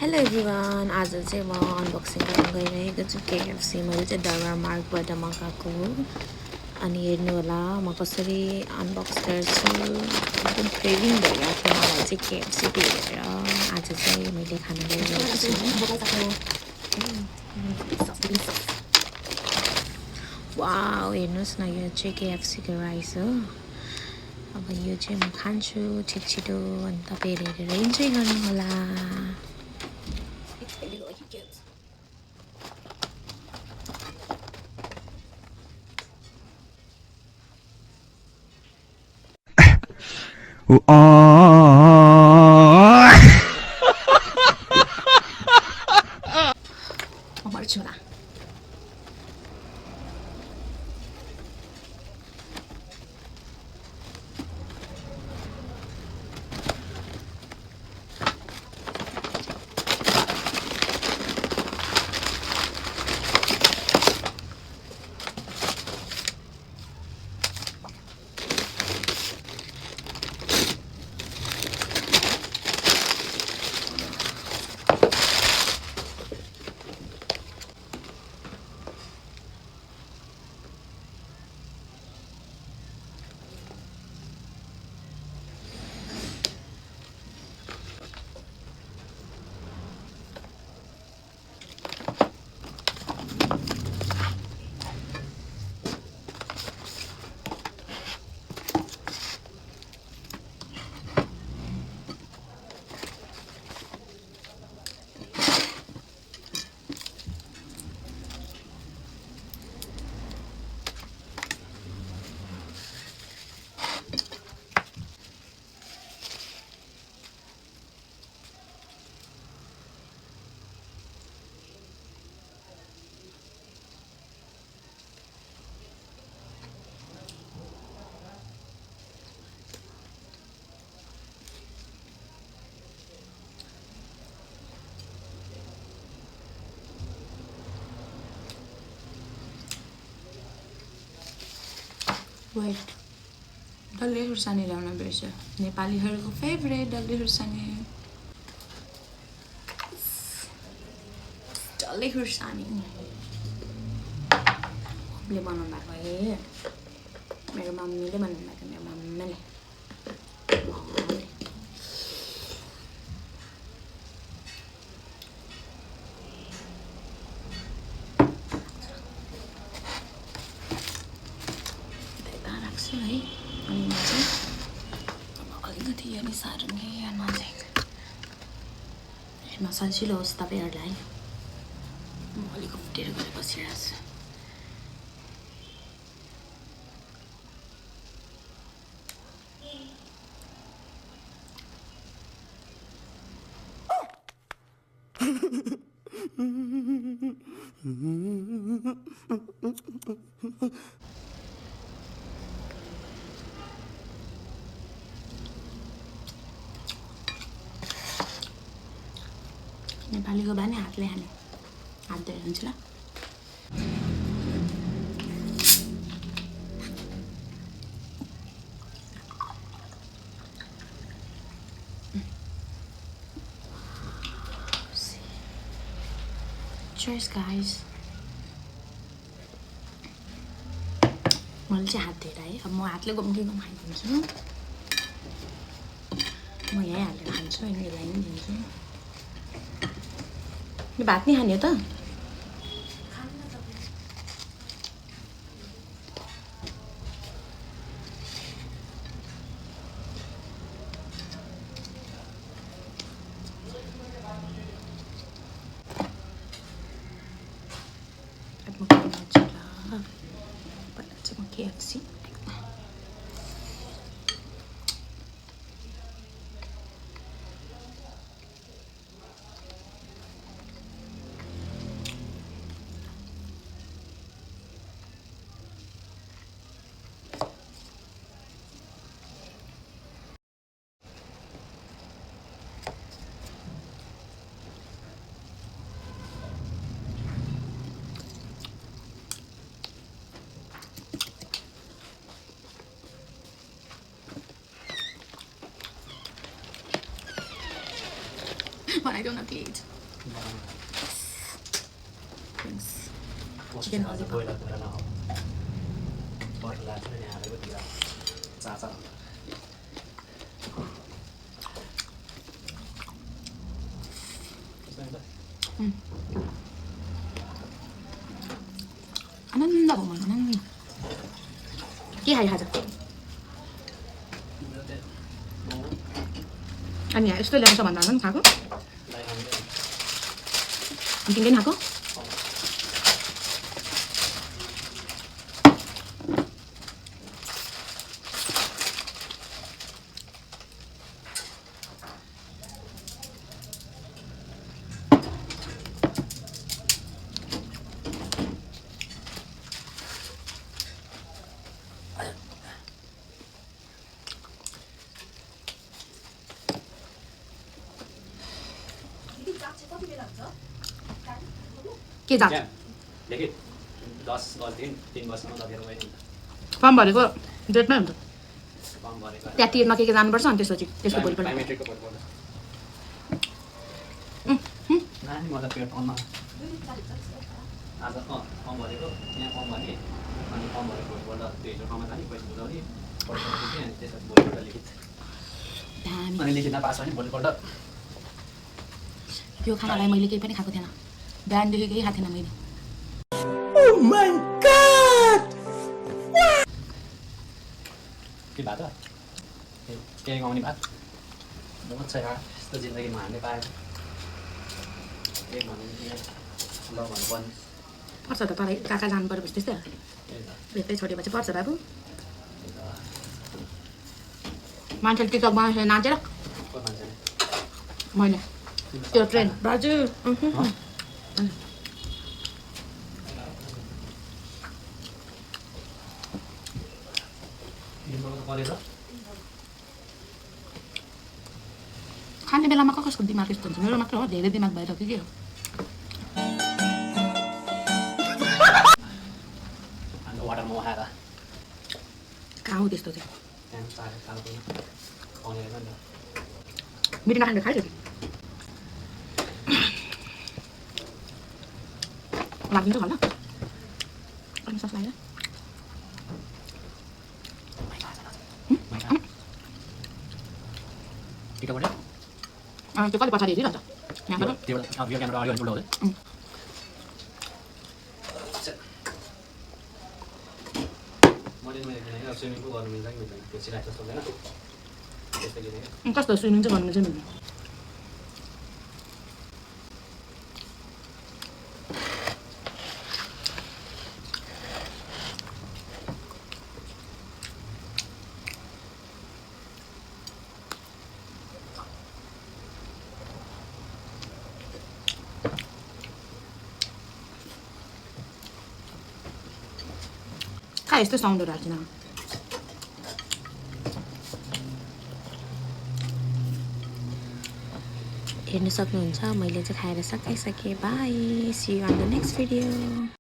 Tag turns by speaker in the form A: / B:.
A: Hello everyone आज चाहिँ म अनबक्सिङ गर्न गइरहेको छु केएफसी मैले चाहिँ दरबार मार्गबाट मगाएको हो अनि हेर्नु होला म कसरी अनबक्स गर्छु एकदम क्रेभिङ भइरहेको थियो मलाई चाहिँ केएफसी हेरेर आज चाहिँ मैले खाना गइरहेको छु वाउ हेर्नुहोस् न यो चाहिँ केएफसीको राइस हो अब यो चाहिँ म खान्छु छिटो अनि तपाईँहरू हेरेर इन्जोय गर्नु होला Marchuna.
B: Wait, डल्ले खुर्सानी ल्याउन बिर्स्यो नेपालीहरूको फेभरेट डल्ले खुर्सानी डल्ले खुर्सानी ले बनाउनु भएको है मेरो मम्मीले बनाउनु भएको मेरो मम्मीले है अनि म चाहिँ अलिकति यो सार्ने नजिक हेर्न सजिलो होस् तपाईँहरूलाई म अलिक उफ्टेर गरेर बसिरहेको छु नेपालीको बानी हातले खाने हात धोएर हुन्छ ल Cheers guys मैले चाहिँ हात धोएर है अब म हातले घुम्किँदै खाइदिन्छु म यहीँ हालेर खान्छु अनि यसलाई पनि दिन्छु यो भात नि खाने हो त KFC बनाइदेऊ न प्लिज
C: चिकन बोइलर गरेर नखाऊ बटर लाग्छ नि हालेको तिर चाचा
B: आनन्द भयो मलाई आनन्द के खाइ खाजा अनि यहाँ यस्तो ल्याउँछ भन्दा पनि खाएको अनि तिमीले पनि खाएको के जान्छ
C: देखि 10 दिन 3 वर्षसम्म लगेर गयो नि
B: फर्म भरेको डेटमै हुन्छ
C: फर्म भरेको
B: त्यहाँ तिरमा के जानुपर्छ अनि त्यसपछि त्यसको भोलिपल्ट
C: बायोमेट्रिकको भोलिपल्ट नानी मलाई पेट अन्न आज फर्म भरेको यहाँ फर्म भरे अनि फर्म भरेको भोलिपल्ट त्यो हिजो ठाउँमा जाने पैसा बुझाउने पैसा दिने अनि त्यसपछि भोलिपल्ट लिखित अनि लिखितमा पास भने भोलिपल्ट
B: त्यो खानालाई मैले केही पनि खाएको थिएन बिहानदेखि केही खाएको थिएन मैले
C: के भात केही गाउने भात बहुत छ यार यस्तो जिन्दगीमा हामीले पाएको एक भन्नु ल भन्नुपर्ने
B: पर्छ त तँलाई काका जानु पऱ्यो त्यस्तै बेच्दै छोडेपछि पर्छ बाबु मान्छेले टिकटक बनाएर नाचेर मैले त्यो ट्रेन बाजु खाने बेलामा कसको दिमाग यस्तो हुन्छ मेरो मात्र हो धेरै दिमाग भएर के हो
C: वाटरमा उठाएर
B: कहाँ हो त्यस्तो चाहिँ
C: त्यहाँ
B: मिठो नखाने खाइदियो कि लाग्दिन्छ होला अनि सस लाग्यो त्यो कति पछाडि हेरिरहन्छ यहाँबाट
C: क्यामेरा अगाडि उल्टो हुँदै मैले स्विमिङ पुल गर्नु मिल्छ कि मिल्दैन त्यो सिलाइ जस्तो हुँदैन त्यस्तो किनेको
B: कस्तो स्विमिङ चाहिँ गर्नु चाहिँ मिल्दैन काय यस्तो साउन्डहरू हाल्छिन
A: हेर्न सक्नुहुन्छ मैले चाहिँ खाएर सकाइसकेँ bye see you on the next video